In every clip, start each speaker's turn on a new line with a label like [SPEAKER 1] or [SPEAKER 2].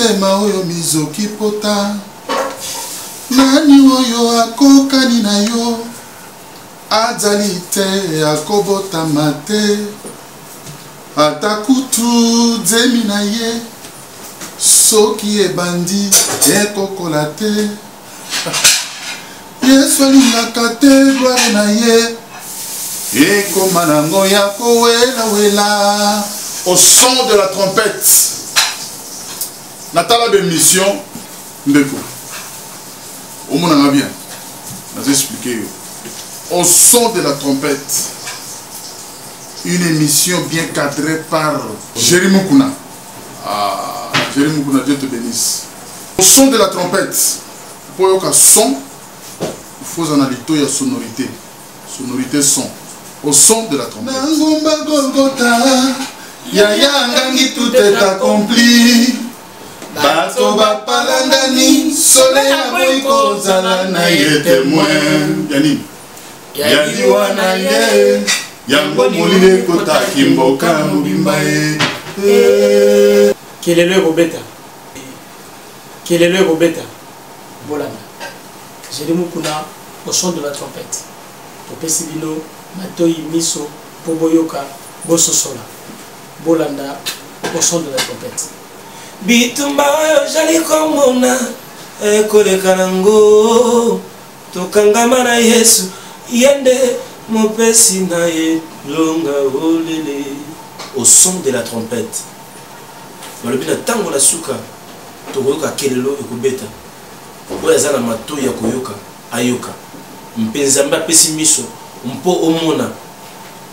[SPEAKER 1] motema oyo mizoki pota nani oyo akokani na yo azali te akobotama te ata kutu zemi na ye soki ebandi ekokola te Yesu alingaka te gloire na ye ekoma nango ya kowela. Au son de la trompette natala bémission ndeko omonanga bien nazo expliquer au son de la trompette, une émission bien cadrée par Jerry Mukuna. Ah, Jerry Mukuna, Dieu te bénisse. Au son de la trompette, pour yoka son, il faut en aller il y a sonorité. Sonorité son. Au son de la trompette. Nangomba Golgotha, Yaya Ngangi, tout est accompli. Bato Bapalangani, soleil à Moïko, Zalana y témoin. Yanni. Yadi wana ye yango molile kota kimboka mubimba ye.
[SPEAKER 2] Quel est le Robeta? Quel est le Robeta? Bolanda. Jerry Mukuna au son de la trompette. Topesibino Matoi Miso Poboyoka Bososola. Bolanda au son de la trompette. Bitumba jali komona ekole kanango tokangama na Yesu. Yende mopesi na ye longa olele. Au son de la trompette. Malobina tango la suka tokoyoka kelelo ekobeta. Oya zana mato ya koyoka ayoka. Mpenzamba pesi miso mpo omona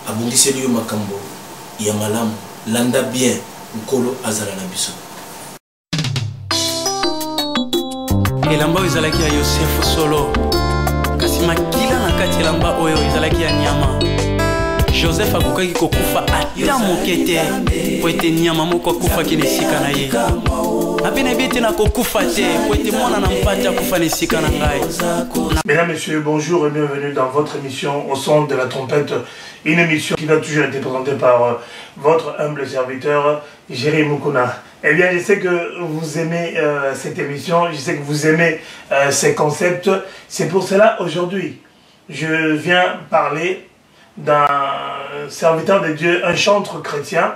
[SPEAKER 2] abongiseli yo makambo ya malamu landa bien nkolo azala na biso.
[SPEAKER 3] Elamba ezalaki ya Yosef Solo. Kasi makila na kati elamba oyo ezalaki ya nyama. Joseph akokaki kokufa ata moke te po ete nyama moko akufaki na esika na ye. Apena ebete na kokufa te po ete mwana na mpata akufa na esika na ngai.
[SPEAKER 4] Mesdames, Messieurs, bonjour et bienvenue dans votre émission Au son de la trompette. Une émission qui a toujours été présentée par votre humble serviteur Jerry Mukuna. Eh bien, je sais que vous aimez cette émission, je sais que vous aimez ces concepts. C'est pour cela, aujourd'hui, je viens parler d'un serviteur de Dieu, un chantre chrétien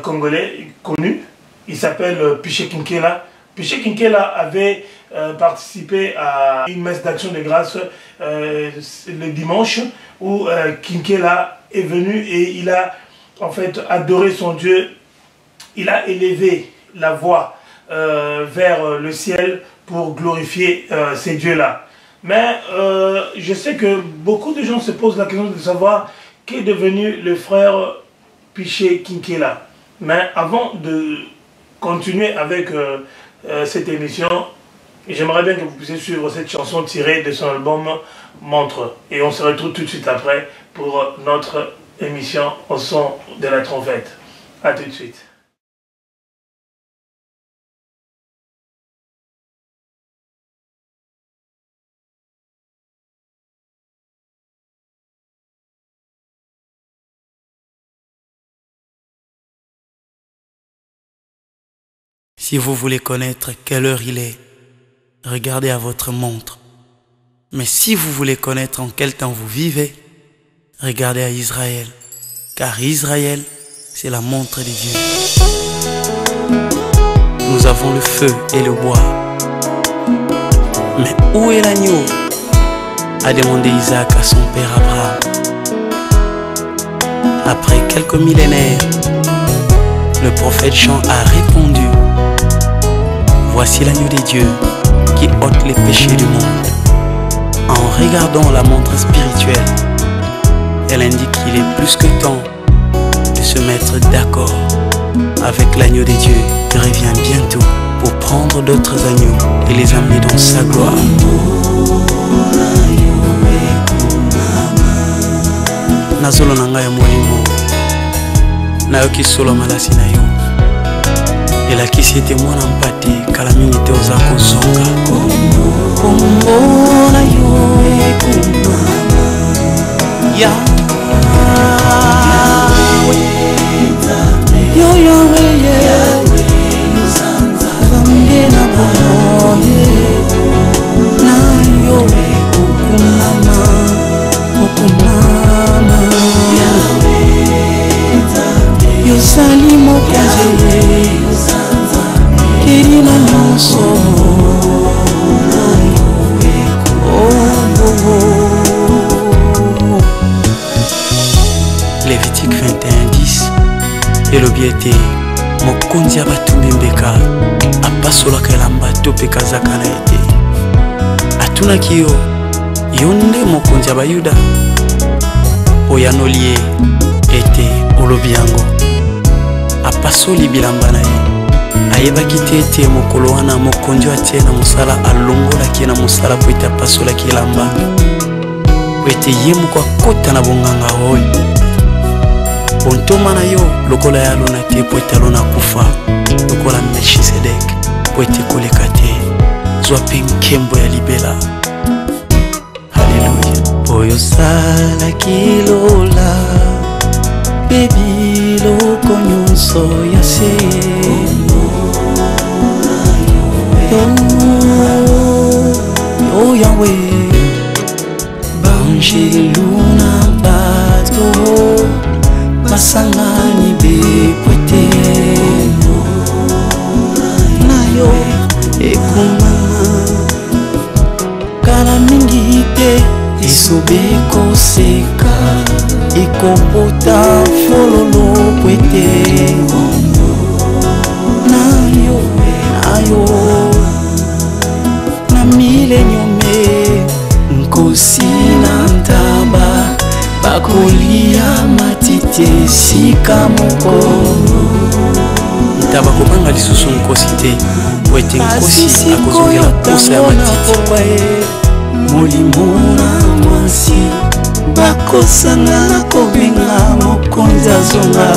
[SPEAKER 4] congolais connu. Il s'appelle Piché Kinkela. Piché Kinkela avait participé à une messe d'action de grâce le dimanche où Kinkela est venu et il a en fait adoré son Dieu. Il a élevé la voix vers le ciel pour glorifier ces dieux-là. Mais je sais que beaucoup de gens se posent la question de savoir qu'est devenu le frère Piché Kinkela. Mais avant de continuer avec cette émission, j'aimerais bien que vous puissiez suivre cette chanson tirée de son album Montre. Et on se retrouve tout de suite après pour notre émission Au son de la trompette. A tout de suite.
[SPEAKER 3] Si vous voulez connaître quelle heure il est, regardez à votre montre. Mais si vous voulez connaître en quel temps vous vivez, regardez à Israël. Car Israël, c'est la montre de Dieu. Nous avons le feu et le bois. Mais où est l'agneau? A demandé Isaac à son père Abraham. Après quelques millénaires, le prophète Jean a répondu: voici l'agneau de Dieu qui ôte les péchés du monde. En regardant la montre spirituelle, elle indique qu'il est plus que temps de se mettre d'accord avec l'agneau de Dieu qui revient bientôt pour prendre d'autres agneaux et les amener dans sa gloire. Nazolo nanga ya molimo nayoki solo malasi na yo elakisi ete mwana mpate kala mingi te oza kozonga kombo na yo ekumama ya yo Yahweh pasola kelamba to pe kazaka na ete atuna kiyo yonde mokonzi bayuda oyanolie ete olobi yango apasoli bilamba na ye ayebaki te ete mokolo wana mokonzi atie na mosala alongolaki na mosala po ete apasolaki elamba po ete ye moko akota na bonganga oyo bontoma na yo lokola ya alona te po ete alona kufa lokola Melchisedek po ete koleka te zwa mpe nkembo ya libela. Haleluya. Oyo salaki lola mpe biloko nyonso ya se yo Yawe banjelu na bato basangani bekwete na yo ekumama kala mingi te esobe koseka ekobota fololo kwete na yo na milenyome nkosi na ntaba bakolia matite sika moko ntaba kobanga lisusu nkosi te po ete nkosi akozongela posa ya matite molimo na mwasi bakosanga na kobenga mokonzi azonga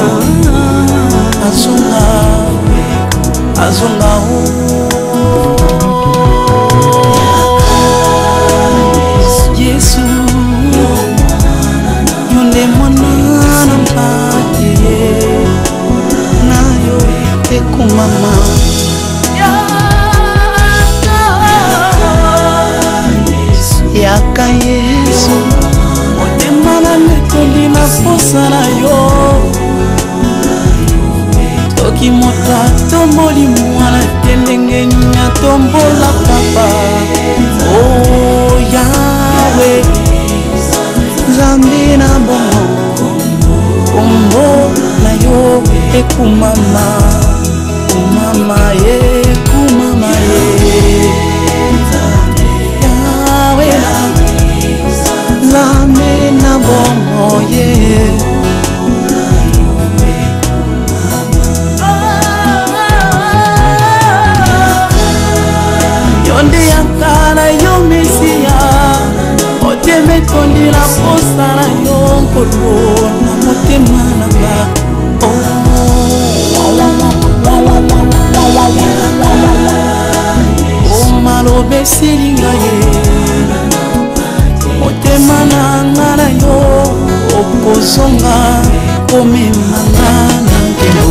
[SPEAKER 3] Yesu yonde mwana na mpate na yo ekumama yaka Yesu motema na metondi na posa na yo toki moto atomboli mwana te ndenge nini atombola papa o Yawe Nzambe na bongo kombo na yo ekumama kumama ye Yawe Nzambe na bongo ye yonde yakala yo Mesia oteme tondi na posa na yo nkolo na motema nanga maloba esilinga ye motema nanga na yo okozonga komemanga na nkelo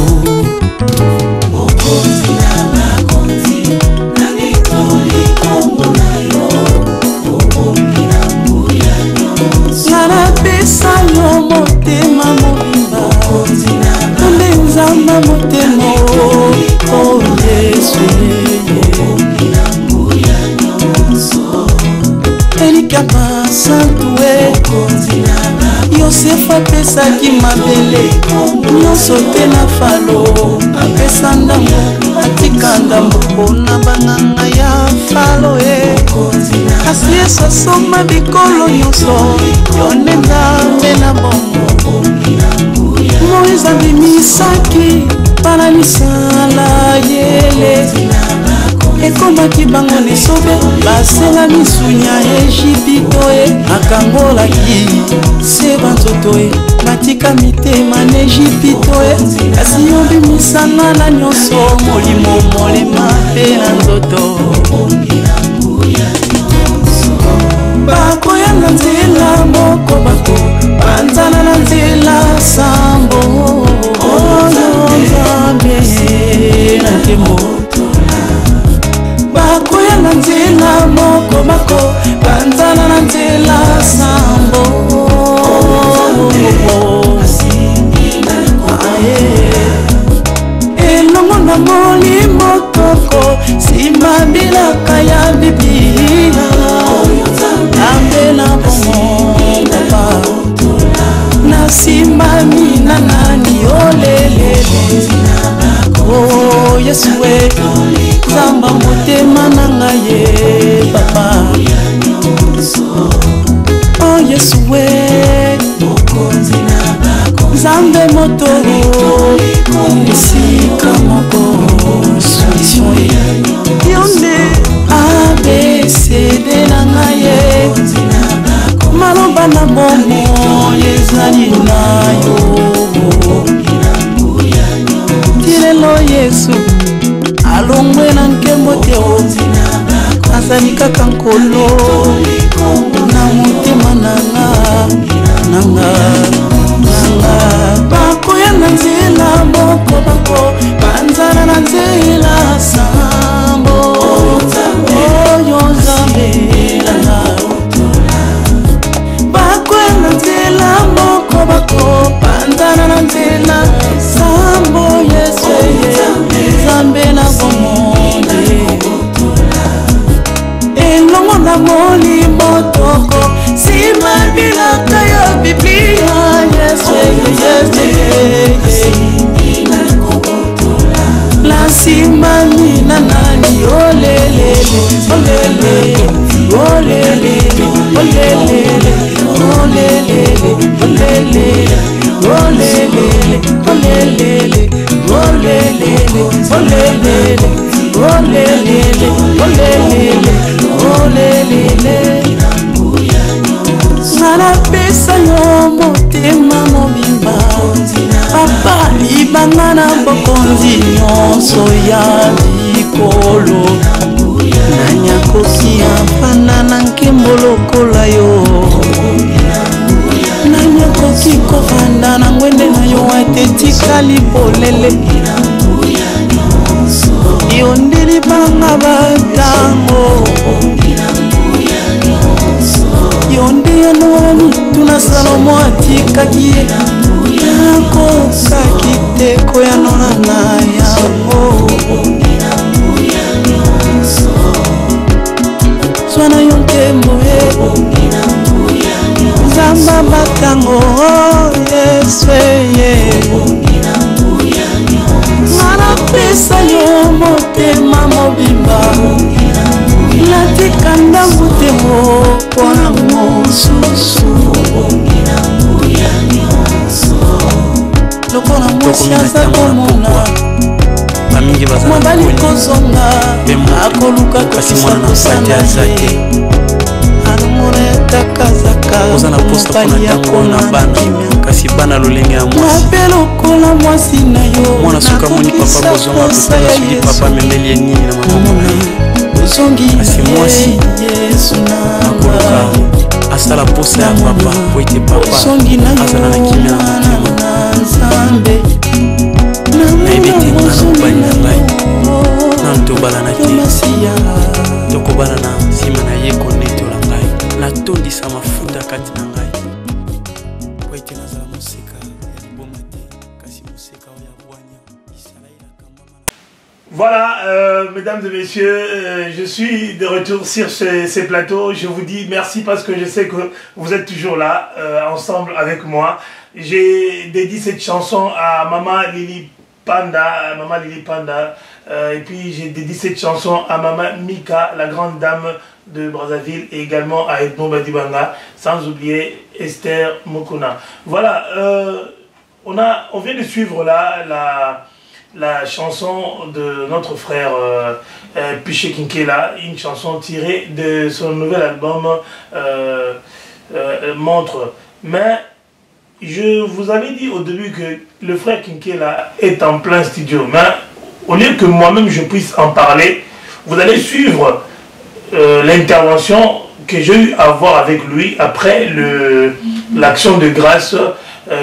[SPEAKER 3] napesa yo motema mobimba tombe nzamba motema o Yesu elikapa santue Yosefu apesaki mabele nyonso te na falo apesa ndambo atika ndambo mpona banganga ya falo kasi Yesu asomba bikolo nyonso yonde Nzambe na bongo Moïse abimisaki mpana misala yele ekomaki bango nesobe basenga misunya Ejipito akangolaki se banzoto batika mitema na Ejipito kasi yobimisanga na nyonso molimo molema mpe na nzoto bakoyanga nzela moko bako banzana na nzela sambo oyo Nzambe na nkembo bakoyanga nzela moko bako banzana na nzela sambo elongo na molimo koko nsima bilaka ya Biblia Nzambe na bongo papa nasimami na nani olelele o Yesue Zamba motema nanga ye papa Oh Yesue Zambe motoro Esika moko solution Yonde ABCD nanga ye Maloba na bomo yezali na yo Tirelo Yesu alongwe na nkembo teo azali kaka nkolo na motema nanga bakoya na nzela moko bako banzana na nzela sambo oyo nzambe nanga bakoya na nzela moko bako banzana na nzela sambo Yesu nzambe na bomonde elongo na molimo toko simabilaka ya biblia Yesu la simami na nani olele olele olele olele olele olele olele olele olele Nana pesa yo motema mobimba Papa libanga na bokonzi nyonso ya likolo Nanya kosi afana na nkembolokola yo Nanya koki kovanda na ngwende na yo atetika lipolele Yondeli banga batango Yonde ya nwani tuna Salomo atikaki ye Nako kakiteko ya nona na yango Swana yonkembo ye Zamba batango Yesu ye Nana pesa yo motema mobimba Latika ndambu temo Pona mosusu Lokona mwasi aza komona Mwabali kozonga Akoluka kosisa kosana ye Anomona yatakazaka Mwabali ya kona
[SPEAKER 5] kasi bana lolenge ya mwasi
[SPEAKER 3] Mwapelo kola mwasi na yo
[SPEAKER 5] mwana suka moni papa bozonga kutala sudi papa memeli ya nini na mama
[SPEAKER 3] asi
[SPEAKER 5] mwasi akoluka asala posa ya papa po ete papa azala na kimia na motema nayebi ete nga na mobali na ngai nanu tobala na te tokobala na nsima na ye konetola ngai natondisa mafuta kati na ngai po ete nazala moseka ya liboma te kasi moseka oyo ya bwanya isalaelaka mama.
[SPEAKER 4] Voilà, mesdames et messieurs, je suis de retour sur ces plateaux. Je vous dis merci parce que je sais que vous êtes toujours là, ensemble avec moi. J'ai dédié cette chanson à Maman Lili Panda, et puis j'ai dédié cette chanson à Maman Mika, la grande dame de Brazzaville, et également à Edmond Badibanga, sans oublier Esther Mokona. Voilà, on vient de suivre là la chanson de notre frère Piché Kinkela, une chanson tirée de son nouvel album Montre. Mais je vous avais dit au début que le frère Kinkela est en plein studio. Mais au lieu que moi-même je puisse en parler, vous allez suivre l'intervention que j'ai eu à voir avec lui après l'action de grâce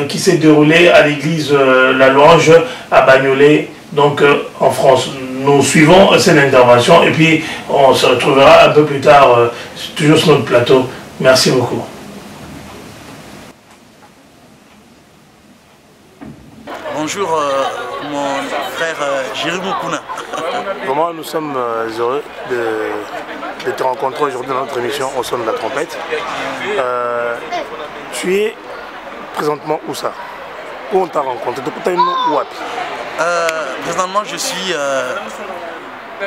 [SPEAKER 4] qui s'est déroulée à l'église La Louange à Bagnolet, donc en France. Nous suivons cette intervention et puis on se retrouvera un peu plus tard, toujours sur notre plateau. Merci beaucoup.
[SPEAKER 5] Bonjour mon frère Jérémy Mokuna.
[SPEAKER 6] Vraiment, nous sommes heureux de te rencontrer aujourd'hui dans notre émission Au son de la trompette. Tu es présentement où ça? Où on t'a rencontré?
[SPEAKER 5] Présentement, je suis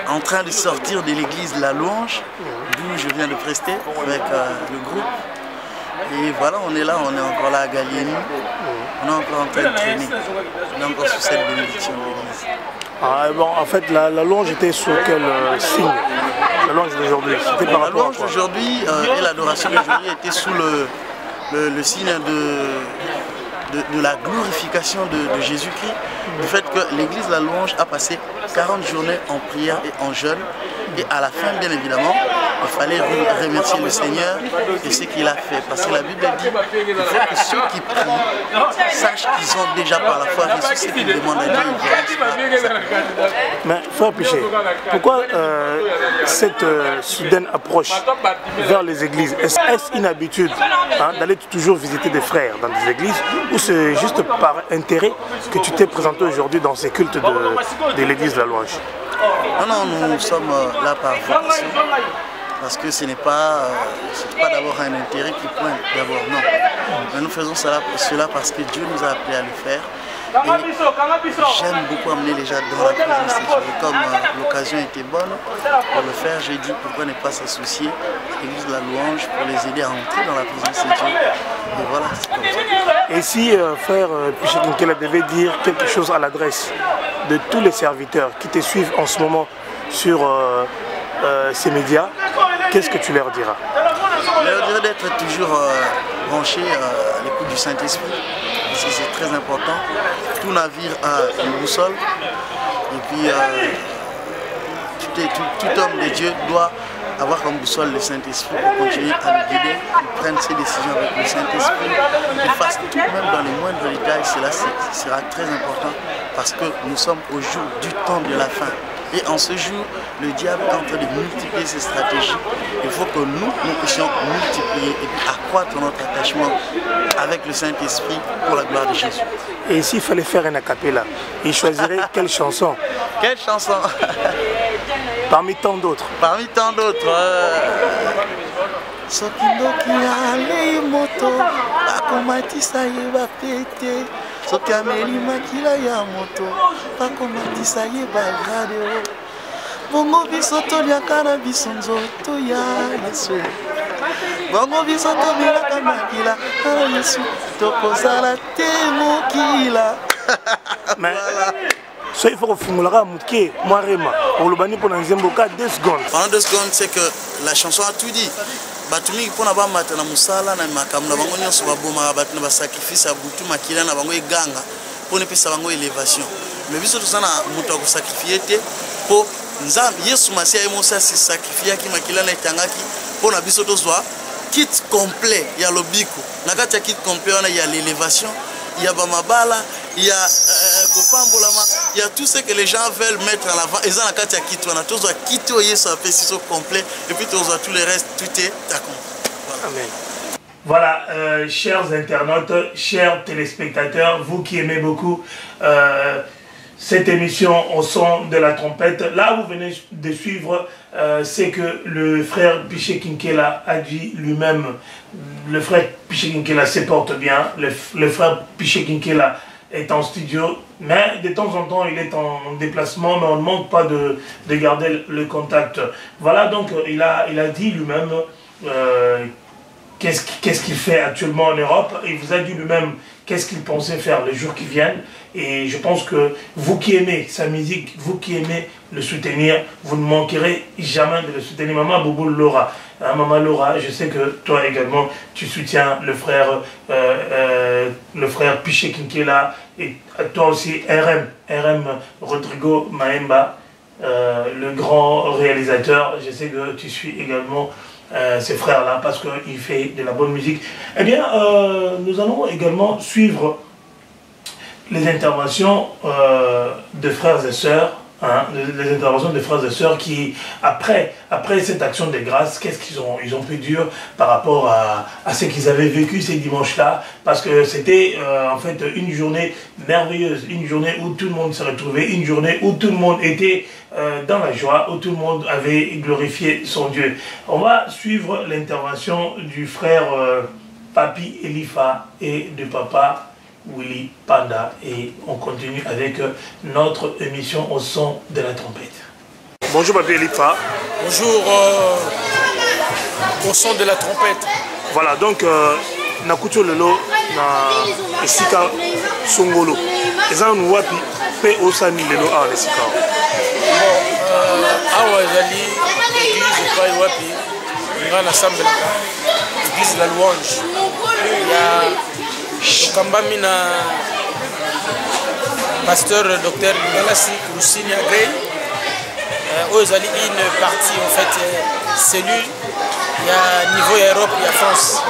[SPEAKER 5] en train de sortir de l'église La Louange, d'où je viens de prester avec le groupe. Et voilà, on est là, on est encore là à Gallieni. On est encore en train de traîner. On est encore sous cette bénédiction de l'église.
[SPEAKER 6] Ah, bon, en fait, la louange était sur quel signe? La louange d'aujourd'hui, c'était par rapport à quoi? La louange
[SPEAKER 5] d'aujourd'hui et l'adoration d'aujourd'hui était sous le signe de la glorification de Jésus-Christ, du fait que l'église La Louange a passé 40 journées en prière et en jeûne. Et à la fin, bien évidemment, il fallait remercier le Seigneur et ce qu'il a fait. Parce que la Bible dit qu'il faut que ceux qui prient sachent qu'ils ont déjà par la foi reçu ce qu'ils demandent à Dieu.
[SPEAKER 6] Mais frère Piché, pourquoi cette soudaine approche vers les églises? Est-ce une habitude d'aller toujours visiter des frères dans des églises, ou c'est juste par intérêt que tu t'es présenté aujourd'hui dans ces cultes de l'église de La Louange?
[SPEAKER 5] Non, nous sommes là par vocation, parce que ce n'est pas d'abord un intérêt qui pointe, d'abord, non. Mais nous faisons cela parce que Dieu nous a appelés à le faire. Et j'aime beaucoup amener les gens dans la présence de Dieu. Comme l'occasion était bonne pour le faire, j'ai dit pourquoi ne pas s'associer à l'église de La Louange pour les aider à entrer dans la présence de Dieu. Et voilà, c'est comme ça.
[SPEAKER 6] Et si frère Piché Kinkela devait dire quelque chose à l'adresse de tous les serviteurs qui te suivent en ce moment sur ces médias, qu'est-ce que tu leur diras?
[SPEAKER 5] Je leur dirais d'être toujours branchés à l'écoute du Saint-Esprit. C'est très important. Tout navire a une boussole. Et puis tout homme de Dieu doit avoir comme boussole le Saint-Esprit pour continuer à nous guider, pour prendre ses décisions avec le Saint-Esprit, qu'il fasse tout, même dans les moindres détails. Cela sera très important parce que nous sommes au jour du temps de la fin. Et en ce jour, le diable est en train de multiplier ses stratégies. Il faut que nous puissions multiplier et puis accroître notre attachement avec le Saint-Esprit pour la gloire de Jésus.
[SPEAKER 6] Et s'il fallait faire un acapella, il choisirait quelle chanson?
[SPEAKER 5] Quelle chanson?
[SPEAKER 6] Parmi tant d'autres.
[SPEAKER 5] Parmi tant d'autres. Sokindoki ale moto, bakomatisa yeba pete. Soki ameli makila ya moto, bakomatisa yeba radio. Bongo biso toliaka na biso nzoto ya Yesu. Bongo biso tobilaka makila na Yesu, tokozala te mokila.
[SPEAKER 6] Mais so il faut kofungolaka muke mwarema olobani pour nzemboka 2 secondes.
[SPEAKER 5] Pendant 2 secondes, c'est que la chanson a tout dit. Batumi pona ba mata na musala na makambo na bango nyonso baboma batu na ba sacrifice ya butu makila na bango eganga pona pesa bango élévation. Mais biso tosana mutu ko sacrifier te po nzambe Yesu Masia emosa si sacrifier ki makila na etangaki pona biso tozwa kit complet ya lobiko. Na kati ya kit complet wana ya l'élévation, il y a Bamabala, il y a Kopambolama, il y a tout ce que les gens veulent mettre en avant. Et ça, la carte, il y a tout ça, quitter au Yesu, c'est complet. Et puis, tout le reste, tout est d'accord.
[SPEAKER 6] Amen. Voilà, chers internautes, chers téléspectateurs, vous qui aimez beaucoup cette émission au son de la trompette, là vous venez de suivre, c'est que le frère Piché Kinkela a dit lui-même, le frère Piché Kinkela se porte bien, le frère Piché Kinkela est en studio, mais de temps en temps il est en déplacement, mais on ne manque pas de garder le contact. Voilà, donc il a dit lui-même qu'est-ce qu'il fait actuellement en Europe. Il vous a dit lui-même qu'est-ce qu'il pensait faire les jours qui viennent. Et je pense que vous qui aimez sa musique, vous qui aimez le soutenir, vous ne manquerez jamais de le soutenir. Maman Bobo Laura, Maman Laura, je sais que toi également, tu soutiens le frère Piché Kinkela, et toi aussi RM Rodrigo Maemba, le grand réalisateur. Je sais que tu suis également ces frères-là parce qu'il fait de la bonne musique. Eh bien, nous allons également suivre les interventions de frères et sœurs, les interventions de frères et sœurs qui, après cette action de grâce, qu'est-ce qu'ils ont pu dire par rapport à ce qu'ils avaient vécu ces dimanches-là, parce que c'était en fait une journée merveilleuse, une journée où tout le monde s'est retrouvé, une journée où tout le monde était dans la joie, où tout le monde avait glorifié son Dieu. On va suivre l'intervention du frère Papi Elifa et de papa Willy Panda et on continue avec notre émission au son de la trompette. Bonjour Papi Elifa.
[SPEAKER 2] Bonjour au son de la trompette.
[SPEAKER 6] Voilà, donc Nakuto Lelo na Esika Songolo. Et ça nous wapi pe osani lelo a Esika.
[SPEAKER 2] Awa Zali, église pas wapi. On a assemblé l'église de la louange. Il y a Kambami na pasteur docteur Galassi Koussini Agrey. Ozali une partie en fait cellule. Il y a niveau Europe, il y a France.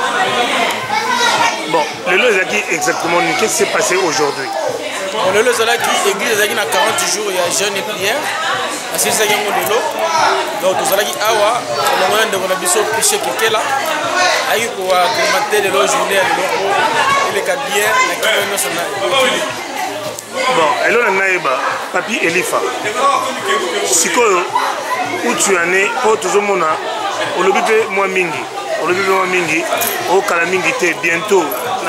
[SPEAKER 6] Bon, le Lozaki exactement, qu'est-ce qui s'est passé aujourd'hui?
[SPEAKER 2] Bon, le Lozaki, l'église Zaki na 40 jours, il y a jeûne et prière. Assis Zaki Ngolo. Donc Zaki Awa, le moment de mon abisso péché qui est là. Aïe pour agrémenter les journées à l'eau et les cabières, la qui nationale.
[SPEAKER 6] Bon, alors on a Papi Elifa. Sikoyo, où tu en es, où tu es mona, au lobby moi mingi, au lobby moi mingi, au calamingité bientôt,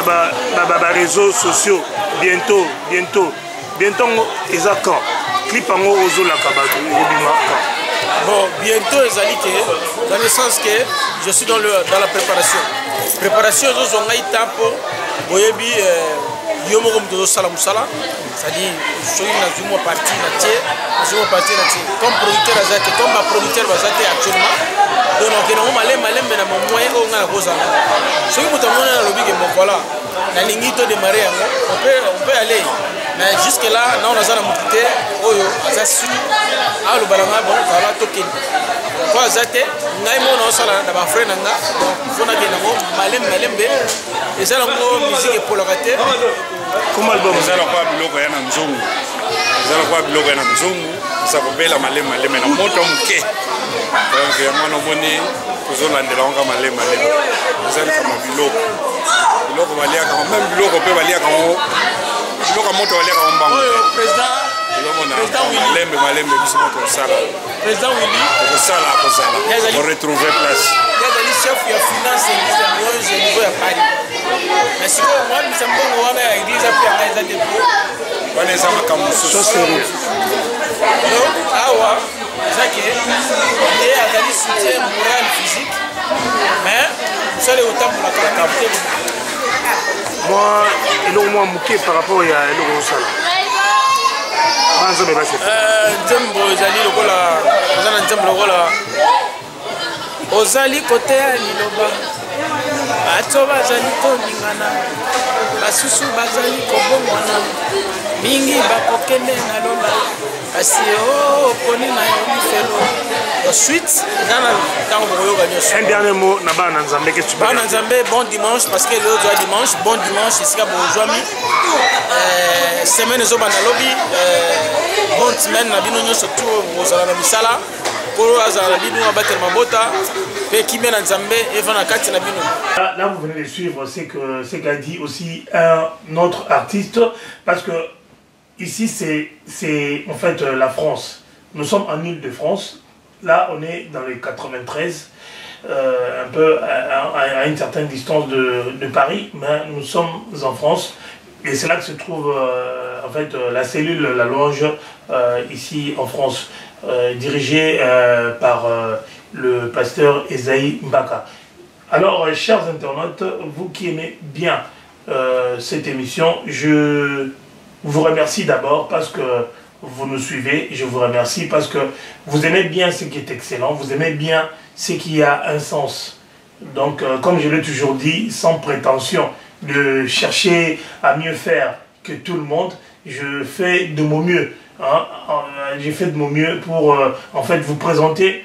[SPEAKER 6] na réseaux sociaux, bientôt, ils ont quand, clip en haut aux la kabatu,
[SPEAKER 2] bon, bientôt ils ont dans le sens que je suis dans la préparation. Préparation, ils ont un tempo, boyebi. Yomo comme de salam sala, c'est-à-dire je suis dans une partie comme producteur azate, comme ma producteur azate actuellement. Donc on a malé mais na moyen on a cause. Ce qui m'a montré dans le big bon voilà, la ligne de démarrer on peut aller. Mais jusque là, on a zana mutite, oyo azasu, a le balanga bon ça va toquer. Quoi azate, ngai mo na sala na ba frère nanga, donc faut na gena mo malembe. Et ça la musique pour le rater.
[SPEAKER 6] Comment album
[SPEAKER 1] ça la kwa biloko ya na nzongo. Ça la kwa biloko ya na nzongo, ça kopela malema na moto muke. Donc ya mwana moni kozolandela nga malema. Ça la kama biloko balia kama même biloko pe balia kama biloko moto balia kama mbango.
[SPEAKER 2] Président
[SPEAKER 1] Malembe biso moto sala.
[SPEAKER 2] Président Willy
[SPEAKER 1] Kosala. On retrouver place.
[SPEAKER 2] Il y a des chefs qui finance l'église au niveau de Paris. Mais si moi, nous sommes bons, on a l'église à Paris, on a des pots.
[SPEAKER 1] On a des amis
[SPEAKER 2] donc, awa, ça qui est, il y a des soutiens moral, physique, mais vous allez autant pour la qualité.
[SPEAKER 6] Moi, il y a au moins mouqué par rapport à l'Eurosala.
[SPEAKER 2] Nzembo ezali lokola ozana nzembo lokola ozali kote ya liloba bato bazali koningana basusu bazali kobongwana mingi bakokende na lola kasi oponi na yo mifelo ensuite
[SPEAKER 6] un dernier mot na bana nzambe que tu peux
[SPEAKER 2] bana nzambe bon dimanche parce que le jour dimanche bon dimanche esika bozwami semaine ezobanda lobi bonne semaine na bino nyonso tu ozala na misala polo azala na bino abatela mabota pe kimia na nzambe eva na kati na bino.
[SPEAKER 6] Là vous venez de suivre ce qu'a dit aussi un autre artiste parce que ici c'est en fait la France. Nous sommes en Île-de-France. Là on est dans les 93. Un peu à une certaine distance de Paris, mais nous sommes en France. Et c'est là que se trouve en fait la cellule La Louange ici en France, dirigée par le pasteur Esaïe Mbaka. Alors, chers internautes, vous qui aimez bien cette émission, je vous remercie d'abord parce que vous nous suivez. Je vous remercie parce que vous aimez bien ce qui est excellent, vous aimez bien ce qui a un sens. Donc, comme je l'ai toujours dit, sans prétention de chercher à mieux faire que tout le monde, je fais de mon mieux. Hein? J'ai fait de mon mieux pour en fait vous présenter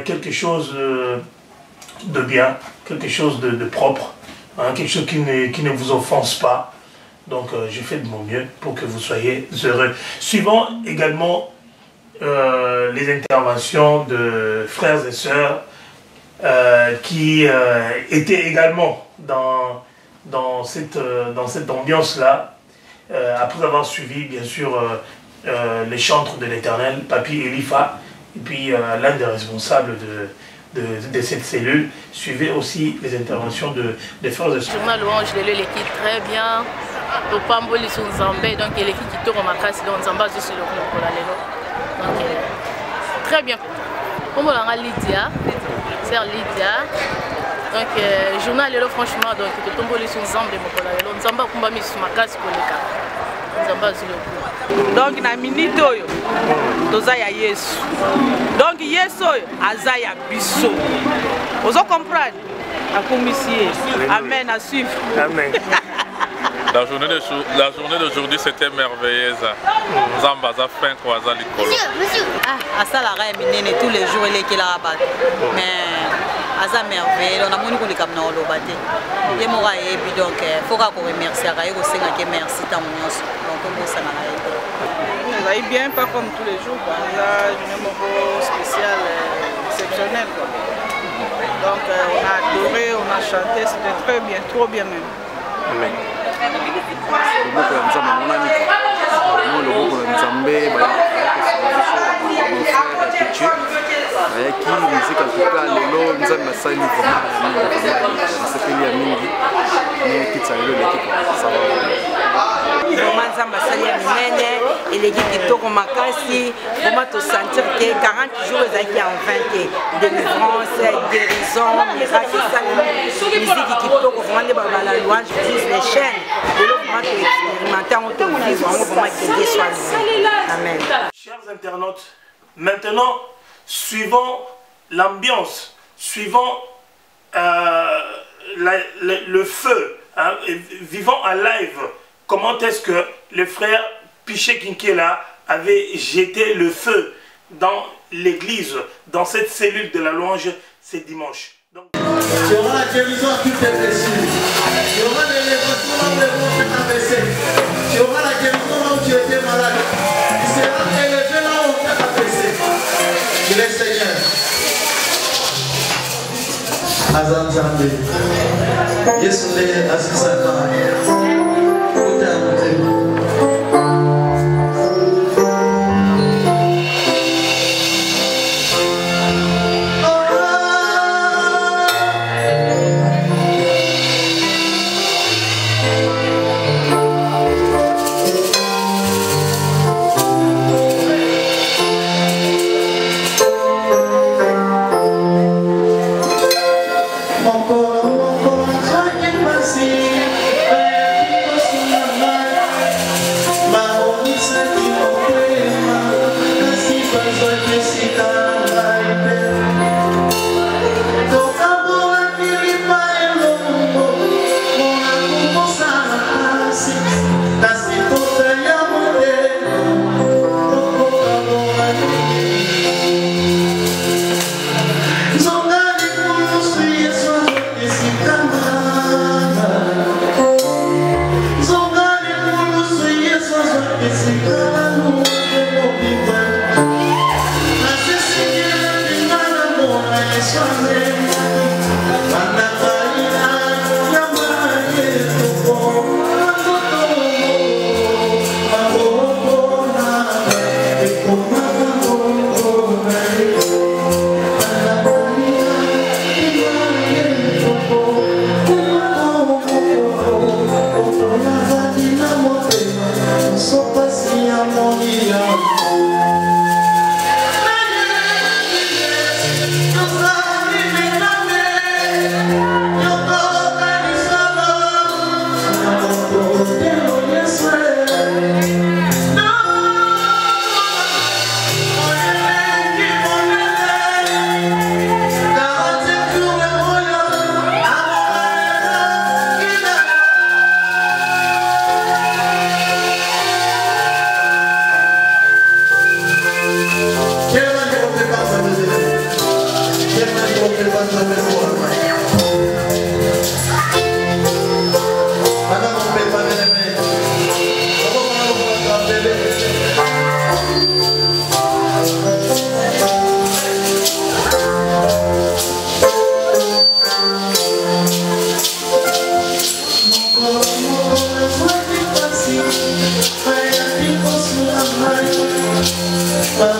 [SPEAKER 6] quelque chose de bien, quelque chose de propre, hein? Quelque chose qui ne vous offense pas. Donc je fais de mon mieux pour que vous soyez heureux. Suivant également les interventions de frères et sœurs qui étaient également dans cette ambiance-là, après avoir suivi bien sûr les chantres de l'Éternel, Papi Elifa, et puis l'un des responsables de cette cellule, suivait aussi les interventions des frères et sœurs.
[SPEAKER 7] La louange de l'équipe très bien, to pamboli sur Nzambe donc il est qui to makasi donc Nzamba juste le kola lelo donc très bien comme on a Lydia sœur Lydia donc journal lelo franchement donc to tomboli sur Nzambe mokola lelo Nzamba kumba mi sur makasi koleka Nzamba zulu
[SPEAKER 8] donc na minute oyo toza ya Yesu donc Yesu oyo aza ya biso ozo comprendre akomisi amen à suivre
[SPEAKER 6] Amen.
[SPEAKER 9] La journée d'aujourd'hui c'était merveilleuse. Nzamba za fin kwaza likolo.
[SPEAKER 10] Ah, asala ra minene tous les jours il est qui la rabat. Mais asa merveilleux, on a moni ko likam na olobate. Ye mo ra et puis donc faut ka ko remercier ra ko senga ke merci ta monyoso. Donc on ça na ra.
[SPEAKER 8] Ça va bien pas comme tous les jours quoi. Là, une moment spécial exceptionnel quoi. Donc on a adoré, on a chanté, c'était très bien, trop bien même.
[SPEAKER 6] Amen.
[SPEAKER 8] Nzamba sali ya minene eleki kitoko makasi vraiment to sentir que 40 jours ezalaki en 20 délivrance guérison miracle sali musique kitoko vraiment nde babala louange brise les chaînes lelo vraiment to expérimenter en to vivre vraiment que Dieu soit loué. Amen.
[SPEAKER 6] Chers internautes, maintenant suivant l'ambiance, suivant le feu, hein, vivant à live. Comment est-ce que le frère Piché Kinkela avait jeté le feu dans l'église, dans cette cellule de la louange, ce dimanche. Donc...
[SPEAKER 11] Il y aura la guérison à toutes les blessures. Il y aura l'élévation là où les bons sont abaissés. Il y aura la guérison là où tu étais malade. Il sera élevé là où on t'a abaissé. Il est Seigneur. Azam Zambé. Yesu Asisaka. Para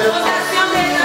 [SPEAKER 12] Rotation des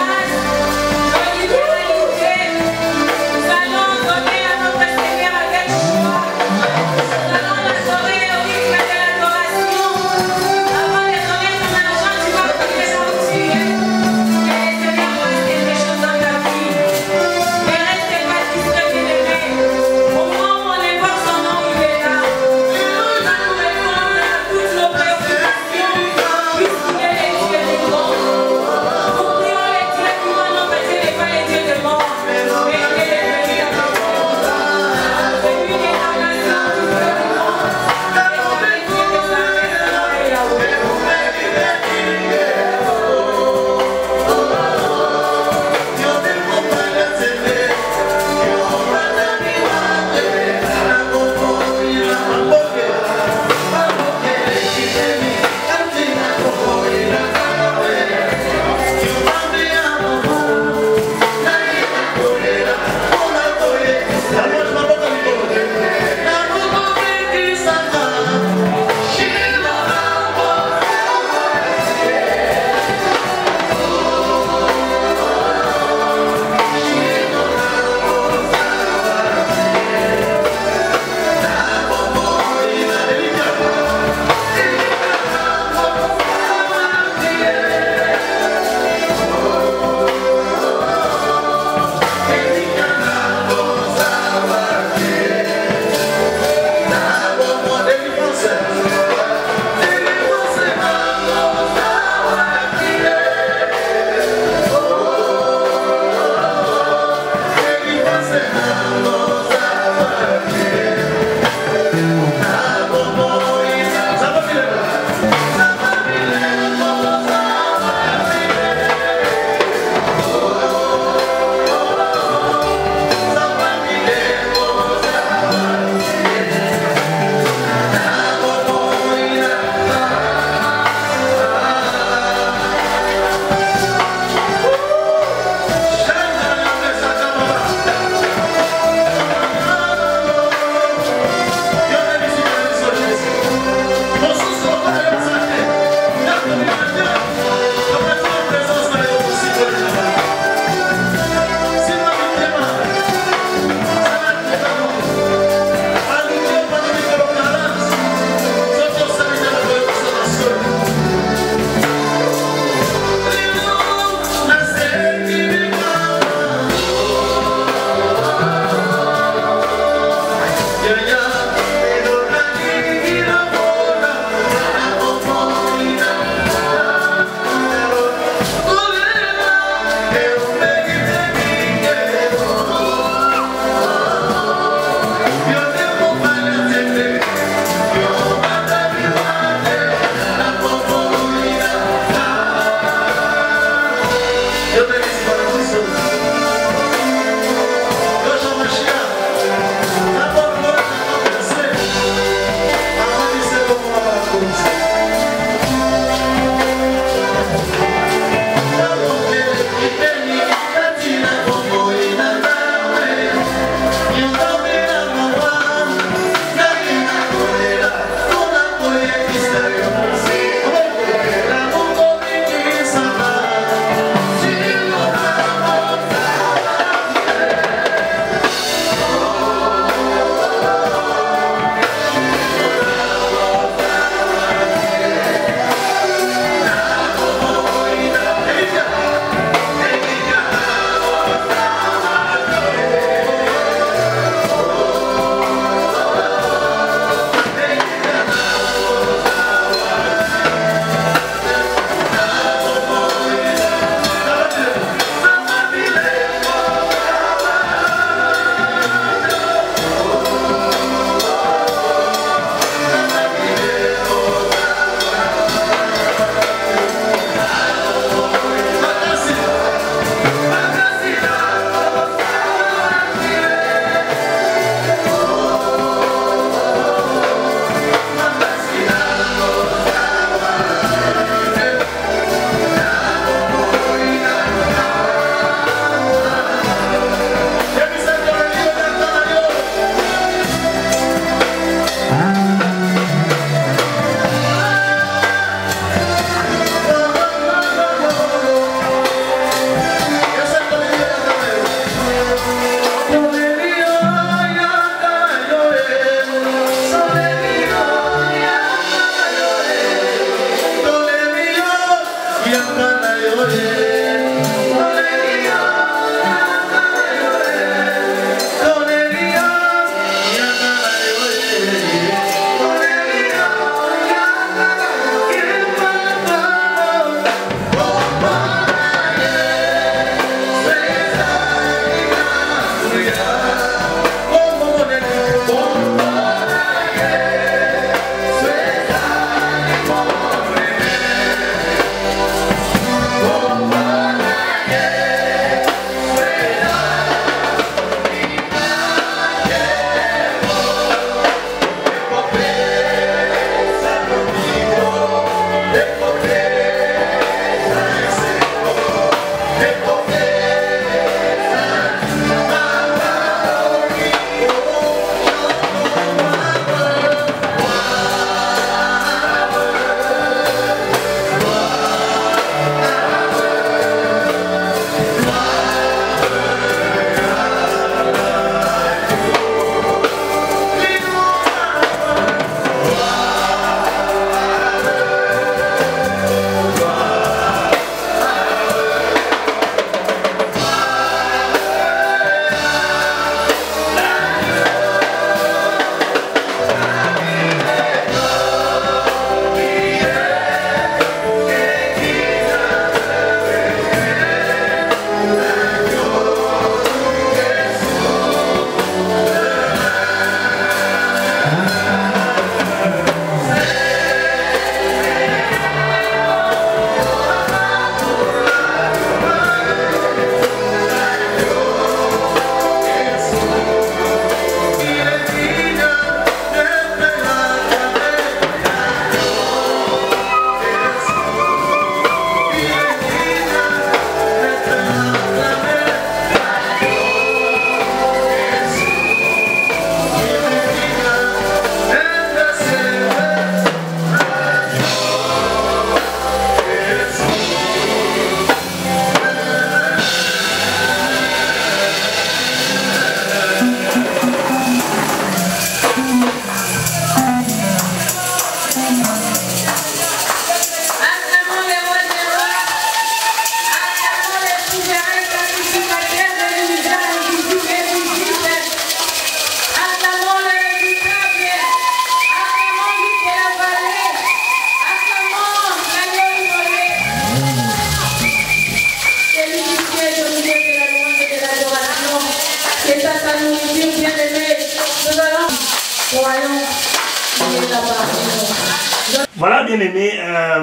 [SPEAKER 6] Voilà, bien aimés,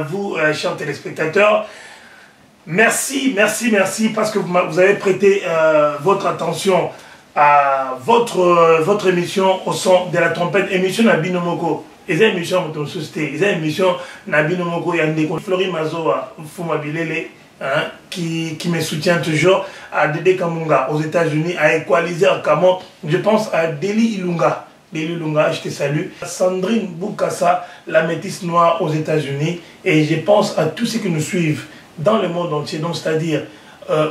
[SPEAKER 6] vous, chers téléspectateurs, merci parce que vous avez prêté votre attention à votre émission au son de la trompette, émission Nabino Moko. Et c'est une émission de société, c'est une émission Nabino Moko Yandeko. Flori Mazoa Fumabilele, qui me soutient toujours, à Dédé Kamunga aux États-Unis, à Equalizer Kamon, je pense à Deli Ilunga. Deli Ilunga, je te salue. Sandrine Boukassa, la métisse noire aux États-Unis. Et je pense à tous ceux qui nous suivent dans le monde entier, donc c'est-à-dire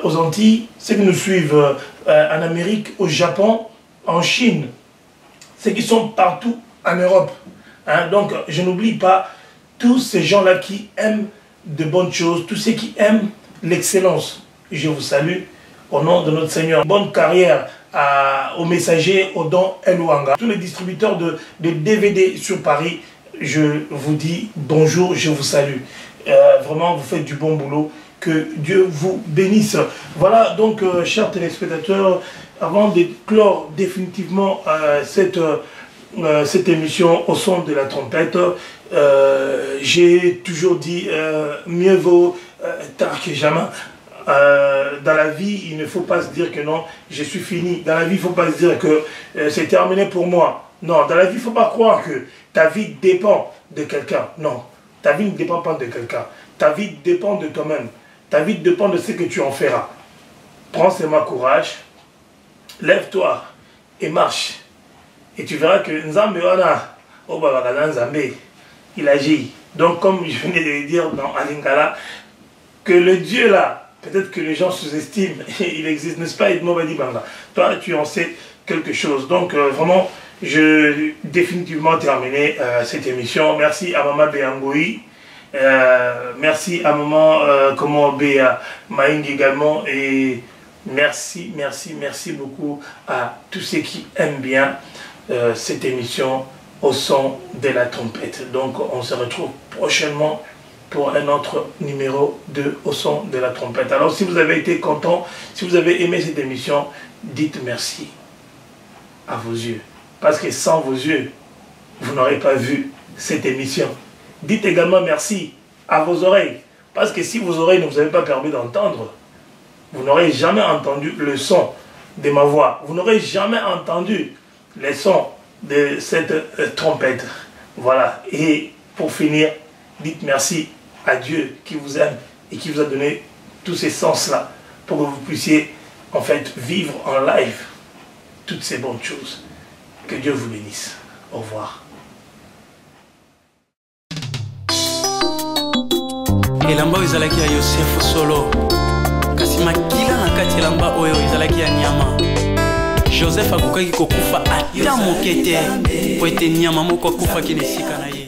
[SPEAKER 6] aux Antilles, ceux qui nous suivent en Amérique, au Japon, en Chine, ceux qui sont partout en Europe. Donc je n'oublie pas tous ces gens-là qui aiment de bonnes choses, tous ceux qui aiment l'excellence. Je vous salue au nom de notre Seigneur. Bonne carrière aux messagers, aux dons Elouanga. Tous les distributeurs de DVD sur Paris, je vous dis bonjour, je vous salue. Vraiment, vous faites du bon boulot. Que Dieu vous bénisse. Voilà donc, chers téléspectateurs, avant de clore définitivement cette émission au son de la trompette, j'ai toujours dit mieux vaut tard que jamais. Dans la vie, il ne faut pas se dire que non, je suis fini. Dans la vie, il ne faut pas se dire que c'est terminé pour moi. Non, dans la vie, il ne faut pas croire que ta vie dépend de quelqu'un. Non, ta vie ne dépend pas de quelqu'un. Ta vie dépend de toi-même. Ta vie dépend de ce que tu en feras. Prends seulement courage, lève-toi et marche. Et tu verras que Nzambe wana, Nzambe, il agit. Donc comme je venais de le dire dans Alingala, que le Dieu là, peut-être que les gens sous-estiment, il existe, n'est-ce pas, toi tu en sais quelque chose. Donc vraiment, je définitivement terminé cette émission. Merci à Mama Béangoui Merci à maman comment Béa Maïng également. Et merci beaucoup à tous ceux qui aiment bien cette émission au son de la trompette. Donc on se retrouve prochainement pour un autre numéro de Au son de la trompette. Alors si vous avez été content, si vous avez aimé cette émission, dites merci à vos yeux. Parce que sans vos yeux, vous n'aurez pas vu cette émission. Dites également merci à vos oreilles. Parce que si vos oreilles ne vous avez pas permis d'entendre, vous n'aurez jamais entendu le son de ma voix. Vous n'aurez jamais entendu les sons de cette trompette. Voilà. Et pour finir, dites merci à Dieu qui vous aime et qui vous a donné tous ces sens-là pour que vous puissiez en fait vivre en live toutes ces bonnes choses. Que Dieu vous bénisse. Au revoir.
[SPEAKER 3] elamba oyo ezalaki ya Yosefu Solo kasi makila na kati elamba oyo ezalaki ya nyama Joseph akokaki kokufa ata moke te po ete nyama moko akufaki na esika na ye